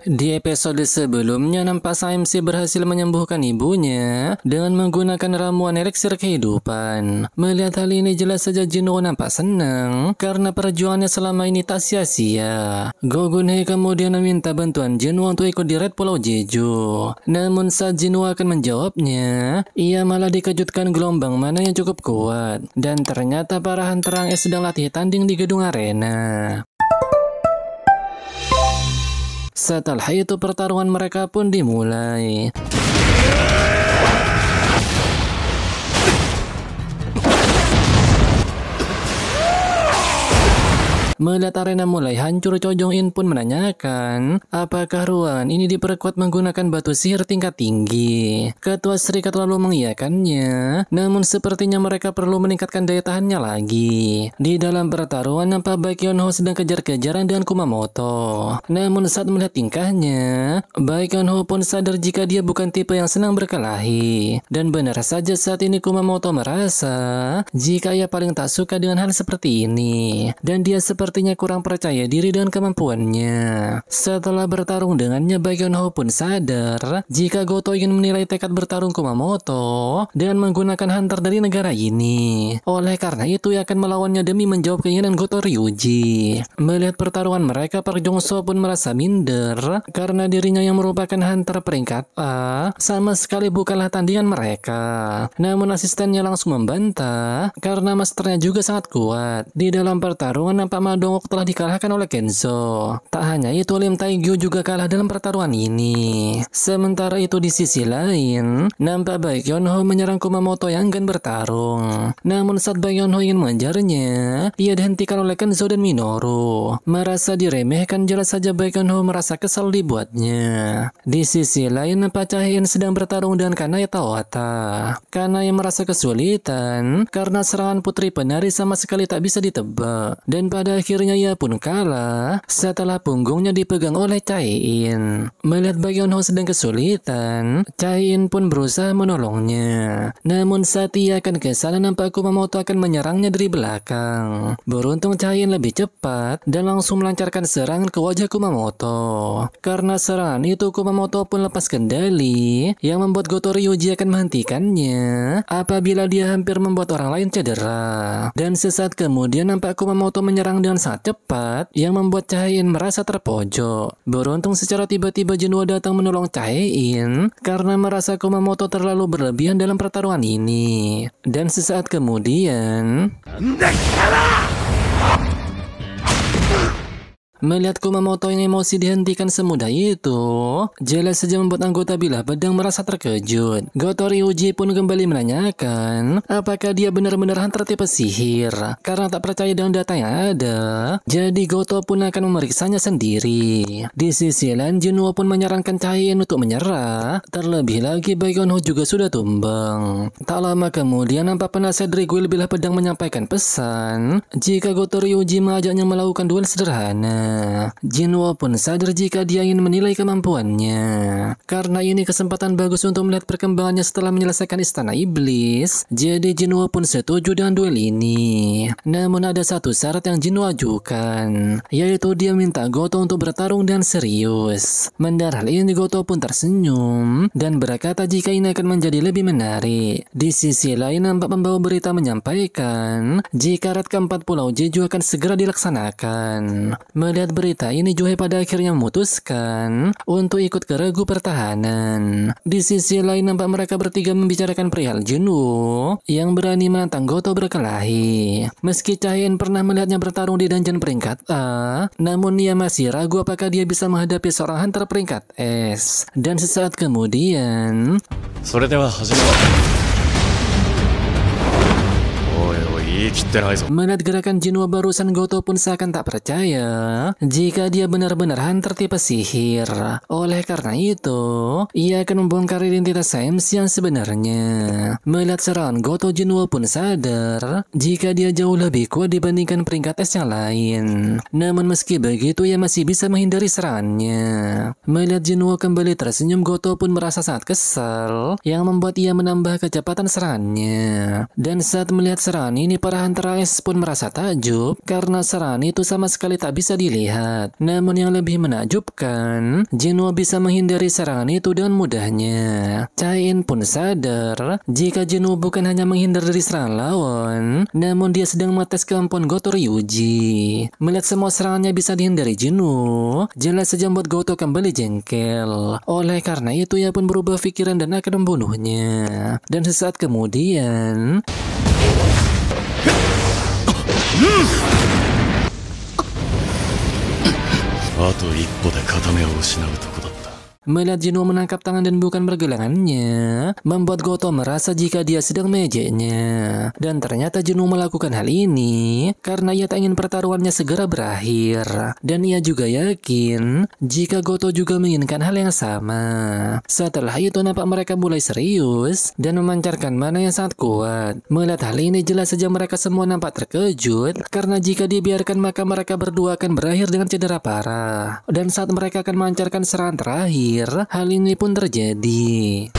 Di episode sebelumnya, nampak Samsi berhasil menyembuhkan ibunya dengan menggunakan ramuan eliksir kehidupan. Melihat hal ini, jelas saja Jinwoo nampak senang karena perjuangannya selama ini tak sia-sia. Go Gun-hye kemudian meminta bantuan Jinwoo untuk ikut di Red Pulau Jeju. Namun saat Jinwoo akan menjawabnya, ia malah dikejutkan gelombang mana yang cukup kuat. Dan ternyata parahan terang es sedang latih tanding di gedung arena. Setelah itu pertarungan mereka pun dimulai. Melihat arena mulai hancur, Cho Jong-in pun menanyakan apakah ruangan ini diperkuat menggunakan batu sihir tingkat tinggi. Ketua Serikat lalu mengiyakannya, namun sepertinya mereka perlu meningkatkan daya tahannya lagi. Di dalam pertarungan, nampak Baek Yeon-ho sedang kejar-kejaran dengan Kumamoto. Namun saat melihat tingkahnya, Baek Yeon-ho pun sadar jika dia bukan tipe yang senang berkelahi. Dan benar saja saat ini Kumamoto merasa jika ia paling tak suka dengan hal seperti ini. Dan dia sepertinya kurang percaya diri dengan kemampuannya. Setelah bertarung dengannya, Baek Yeon-ho pun sadar jika Goto ingin menilai tekad bertarung Kumamoto dengan menggunakan hunter dari negara ini. Oleh karena itu, ia akan melawannya demi menjawab keinginan Goto Ryuji. Melihat pertarungan mereka, Park Jong-soo pun merasa minder karena dirinya yang merupakan hunter peringkat A sama sekali bukanlah tandingan mereka. Namun asistennya langsung membantah karena masternya juga sangat kuat. Di dalam pertarungan, nampak Dongok telah dikalahkan oleh Kenzo. Tak hanya itu, Lim Taegyu juga kalah dalam pertarungan ini. Sementara itu di sisi lain, nampak Baek Yeon-ho menyerang Kumamoto yang enggan bertarung. Namun saat Baek Yeon-ho ingin mengejarnya, ia dihentikan oleh Kenzo dan Minoru. Merasa diremehkan, jelas saja Baek Yeon-ho merasa kesal dibuatnya. Di sisi lain, nampak Chae-in sedang bertarung dengan Kanae Tawata. Kanae merasa kesulitan karena serangan putri penari sama sekali tak bisa ditebak. Dan pada akhirnya ia pun kalah setelah punggungnya dipegang oleh Chae-in. Melihat Baek Yeon-ho sedang kesulitan, Chae-in pun berusaha menolongnya. Namun saat ia akan ke sana, nampak Kumamoto akan menyerangnya dari belakang. Beruntung Chae-in lebih cepat dan langsung melancarkan serangan ke wajah Kumamoto. Karena serangan itu, Kumamoto pun lepas kendali yang membuat Goto Ryuji akan menghentikannya apabila dia hampir membuat orang lain cedera. Dan sesaat kemudian nampak Kumamoto menyerang dengan sangat cepat yang membuat Chae-in merasa terpojok. Beruntung secara tiba-tiba Jinwoo datang menolong Chae-in karena merasa Kumamoto terlalu berlebihan dalam pertarungan ini. Dan sesaat kemudian, melihat Kumamoto yang emosi dihentikan semudah itu, jelas saja membuat anggota bilah pedang merasa terkejut. Goto Ryuji pun kembali menanyakan apakah dia benar-benar hunter tipe sihir. Karena tak percaya dengan data yang ada, jadi Goto pun akan memeriksanya sendiri. Di sisi lain, Jinwoo pun menyarankan Chae-in untuk menyerah. Terlebih lagi, Baek Yeon-ho juga sudah tumbang. Tak lama kemudian, nampak penasihat dari guild bilah pedang menyampaikan pesan jika Goto Ryuji mengajaknya melakukan duel sederhana. Jinwoo pun sadar jika dia ingin menilai kemampuannya. Karena ini kesempatan bagus untuk melihat perkembangannya setelah menyelesaikan Istana Iblis. Jadi Jinwoo pun setuju dengan duel ini. Namun ada satu syarat yang Jinwoo ajukan, yaitu dia minta Goto untuk bertarung dengan serius. Mendengar hal ini, Goto pun tersenyum dan berkata jika ini akan menjadi lebih menarik. Di sisi lain, nampak pembawa berita menyampaikan jika Red keempat Pulau Jeju akan segera dilaksanakan. Melihat berita ini, Joo Hae pada akhirnya memutuskan untuk ikut ke regu pertahanan. Di sisi lain, nampak mereka bertiga membicarakan perihal Jinwoo yang berani menantang Goto berkelahi. Meski Chae-in pernah melihatnya bertarung di dungeon peringkat A, namun ia masih ragu apakah dia bisa menghadapi seorang hunter peringkat S. Dan sesaat kemudian, melihat gerakan Jinwoo barusan, Goto pun seakan tak percaya jika dia benar-benar hunter tipe sihir. Oleh karena itu, ia akan membongkar identitas Samsi yang sebenarnya. Melihat serangan Goto, Jinwoo pun sadar jika dia jauh lebih kuat dibandingkan peringkat S yang lain. Namun meski begitu, ia masih bisa menghindari serangannya. Melihat Jinwoo kembali tersenyum, Goto pun merasa sangat kesal yang membuat ia menambah kecepatan serangannya. Dan saat melihat serangan ini, para Hunter AS pun merasa takjub karena serangan itu sama sekali tak bisa dilihat. Namun yang lebih menakjubkan, Jinwoo bisa menghindari serangan itu dengan mudahnya. Chae-in pun sadar jika Jinwoo bukan hanya menghindar dari serangan lawan, namun dia sedang mengetes kemampuan Goto Ryuji. Melihat semua serangannya bisa dihindari Jinwoo, jelas saja membuat Goto kembali jengkel. Oleh karena itu ia pun berubah pikiran dan akan membunuhnya. Dan sesaat kemudian, あと一歩で片目を失うとこだった。 melihat Jinwoo menangkap tangan dan bukan pergelangannya, membuat Goto merasa jika dia sedang mejeknya. Dan ternyata Jinwoo melakukan hal ini karena ia tak ingin pertarungannya segera berakhir. Dan ia juga yakin jika Goto juga menginginkan hal yang sama. Setelah itu nampak mereka mulai serius dan memancarkan mana yang sangat kuat. Melihat hal ini jelas saja mereka semua nampak terkejut karena jika dibiarkan maka mereka berdua akan berakhir dengan cedera parah. Dan saat mereka akan memancarkan serangan terakhir, hal ini pun terjadi.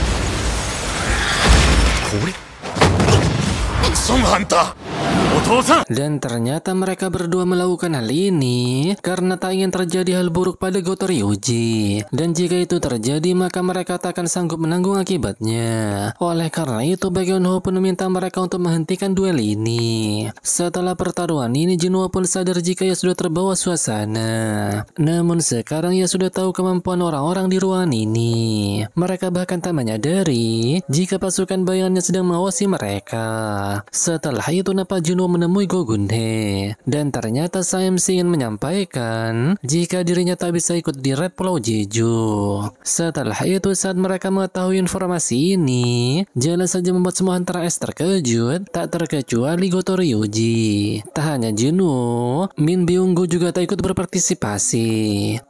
Dan ternyata mereka berdua melakukan hal ini karena tak ingin terjadi hal buruk pada Goto Ryuji. Dan jika itu terjadi maka mereka tak akan sanggup menanggung akibatnya. Oleh karena itu Baekhyunho pun meminta mereka untuk menghentikan duel ini. Setelah pertarungan ini Jinwoo pun sadar jika ia sudah terbawa suasana. Namun sekarang ia sudah tahu kemampuan orang-orang di ruangan ini. Mereka bahkan tak menyadari jika pasukan bayangannya sedang mengawasi mereka. Setelah itu nampak Jinwoo menemui Go Gun-hye. Dan ternyata Sang MC ingin menyampaikan jika dirinya tak bisa ikut di Red Pulau Jeju. Setelah itu saat mereka mengetahui informasi ini, jelas saja membuat semua Hunter AS terkejut, tak terkecuali Goto Ryuji. Tak hanya Jinwoo, Min Byung-gu juga tak ikut berpartisipasi.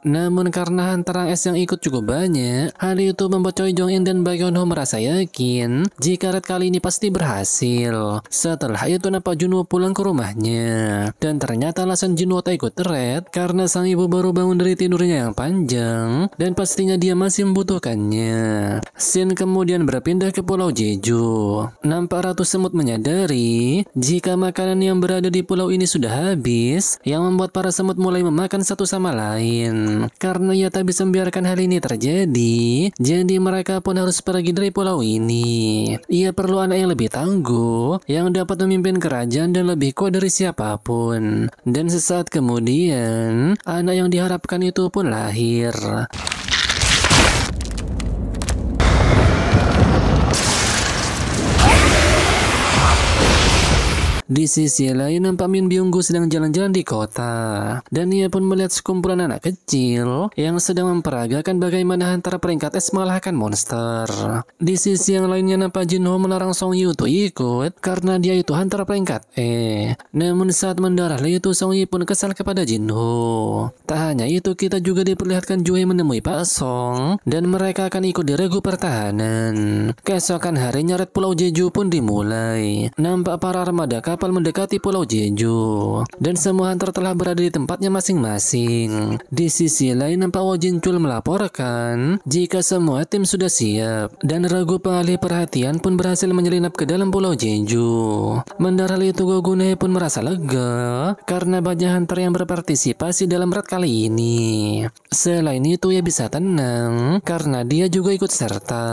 Namun karena Hunter AS yang ikut cukup banyak, hal itu membuat Choi Jong-in dan Baekhyunho merasa yakin jika Red kali ini pasti berhasil. Setelah itu nampak Jinwoo pulang ke rumahnya. Dan ternyata alasan Jinwoo tak ikut Red karena sang ibu baru bangun dari tidurnya yang panjang dan pastinya dia masih membutuhkannya. Scene kemudian berpindah ke Pulau Jeju. Nampak Ratu Semut menyadari jika makanan yang berada di pulau ini sudah habis, yang membuat para semut mulai memakan satu sama lain. Karena ia tak bisa membiarkan hal ini terjadi, jadi mereka pun harus pergi dari pulau ini. Ia perlu anak yang lebih tangguh, yang dapat memimpin kerajaan dan lebih kuat dari siapapun. Dan sesaat kemudian, anak yang diharapkan itu pun lahir. Di sisi lain nampak Min Byung-gu sedang jalan-jalan di kota. Dan ia pun melihat sekumpulan anak kecil yang sedang memperagakan bagaimana antara peringkat S mengalahkan monster. Di sisi yang lainnya nampak Jinwoo melarang Song Yi untuk ikut karena dia itu antara peringkat E. Namun saat mendarah itu Song Yi pun kesal kepada Jinwoo. Tak hanya itu, kita juga diperlihatkan Ju Hye menemui Pak Song dan mereka akan ikut di regu pertahanan. Keesokan harinya Red Pulau Jeju pun dimulai. Nampak para armada kapal mendekati Pulau Jeju dan semua hunter telah berada di tempatnya masing-masing. Di sisi lain nampak Wo Jinchul melaporkan jika semua tim sudah siap dan regu pengalih perhatian pun berhasil menyelinap ke dalam Pulau Jeju. Mendengar itu Go Gun-hye pun merasa lega karena banyak hunter yang berpartisipasi dalam raid kali ini. Selain itu ia bisa tenang karena dia juga ikut serta.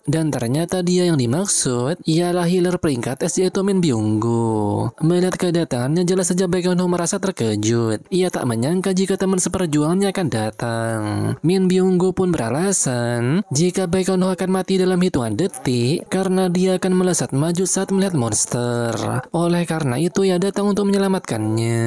Dan ternyata dia yang dimaksud ialah healer peringkat S yaitu Min Byung-gu. Melihat kedatangannya jelas saja Baekhyunho merasa terkejut. Ia tak menyangka jika teman seperjuangannya akan datang. Min Byung-gu pun beralasan jika Baekhyunho akan mati dalam hitungan detik karena dia akan melesat maju saat melihat monster. Oleh karena itu ia datang untuk menyelamatkannya.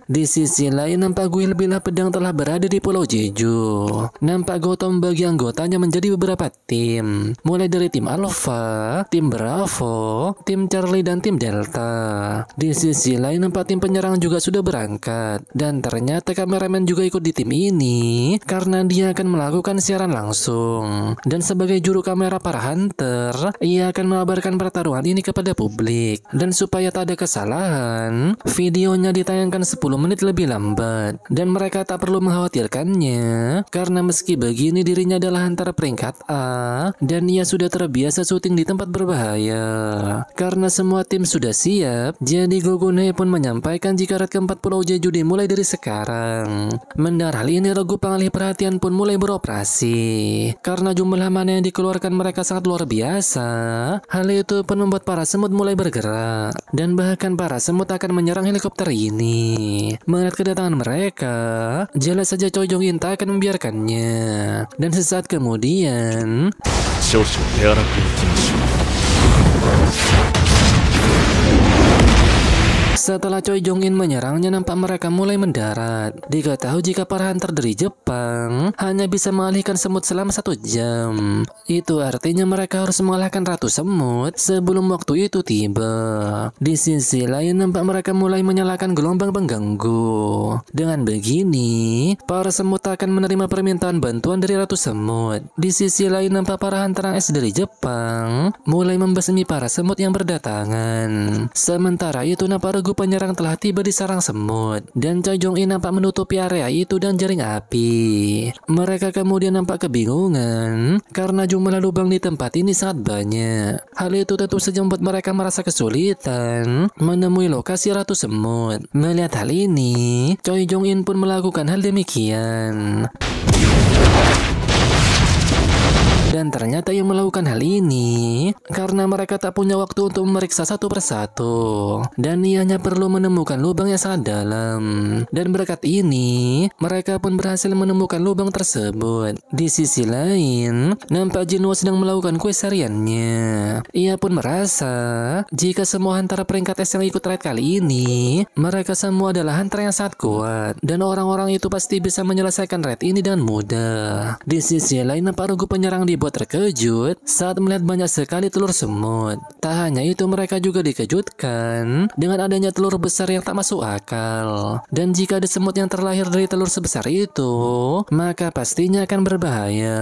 Di sisi lain nampak Guil Bilah Pedang telah berada di Pulau Jeju. Nampak Goto membagi anggotanya menjadi beberapa tim, mulai dari tim Alpha, tim Bravo, tim Charlie dan tim Delta. Di sisi lain nampak tim penyerang juga sudah berangkat. Dan ternyata kameramen juga ikut di tim ini karena dia akan melakukan siaran langsung. Dan sebagai juru kamera para hunter, ia akan mengabarkan pertarungan ini kepada publik. Dan supaya tak ada kesalahan, videonya ditayangkan 10 menit lebih lambat. Dan mereka tak perlu mengkhawatirkannya karena meski begini dirinya adalah hunter peringkat A dan ia sudah terbiasa syuting di tempat berbahaya. Karena semua tim sudah siap, siap, jadi Gogunhei pun menyampaikan jika red keempat Pulau Jeju dimulai dari sekarang. Mendengar hal ini, regu pengalih perhatian pun mulai beroperasi. Karena jumlah mana yang dikeluarkan mereka sangat luar biasa, hal itu pun membuat para semut mulai bergerak. Dan bahkan para semut akan menyerang helikopter ini. Melihat kedatangan mereka, jelas saja Choi Jong-in tak akan membiarkannya. Dan sesaat kemudian, 少々手荒くいきましょう。 setelah Choi Jong-in menyerangnya, nampak mereka mulai mendarat. Diketahui jika para hunter dari Jepang hanya bisa mengalihkan semut selama 1 jam. Itu artinya mereka harus mengalahkan ratu semut sebelum waktu itu tiba. Di sisi lain, nampak mereka mulai menyalakan gelombang pengganggu. Dengan begini, para semut akan menerima permintaan bantuan dari ratu semut. Di sisi lain, nampak para hunter es dari Jepang mulai membasmi para semut yang berdatangan. Sementara itu, nampak regu penyerang telah tiba di sarang semut, dan Choi Jong-in nampak menutupi area itu dan jaring api. Mereka kemudian nampak kebingungan karena jumlah lubang di tempat ini sangat banyak. Hal itu tentu saja membuat mereka merasa kesulitan menemui lokasi ratu semut. Melihat hal ini, Choi Jong-in pun melakukan hal demikian. Dan ternyata yang melakukan hal ini karena mereka tak punya waktu untuk memeriksa satu persatu, dan ia hanya perlu menemukan lubang yang sangat dalam. Dan berkat ini, mereka pun berhasil menemukan lubang tersebut. Di sisi lain, nampak Jinwo sedang melakukan quest hariannya. Ia pun merasa jika semua hunter peringkat S yang ikut raid kali ini, mereka semua adalah hunter yang sangat kuat, dan orang-orang itu pasti bisa menyelesaikan raid ini dengan mudah. Di sisi lain, nampak regu penyerang dibuat terkejut saat melihat banyak sekali telur semut. Tak hanya itu, mereka juga dikejutkan dengan adanya telur besar yang tak masuk akal. Dan jika ada semut yang terlahir dari telur sebesar itu, maka pastinya akan berbahaya.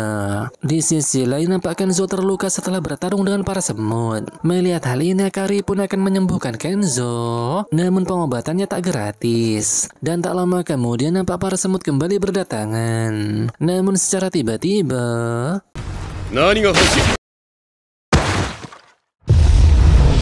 Di sisi lain, nampak Kenzo terluka setelah bertarung dengan para semut. Melihat hal ini, Akari pun akan menyembuhkan Kenzo, namun pengobatannya tak gratis. Dan tak lama kemudian, nampak para semut kembali berdatangan. Namun secara tiba-tiba, 何が欲しい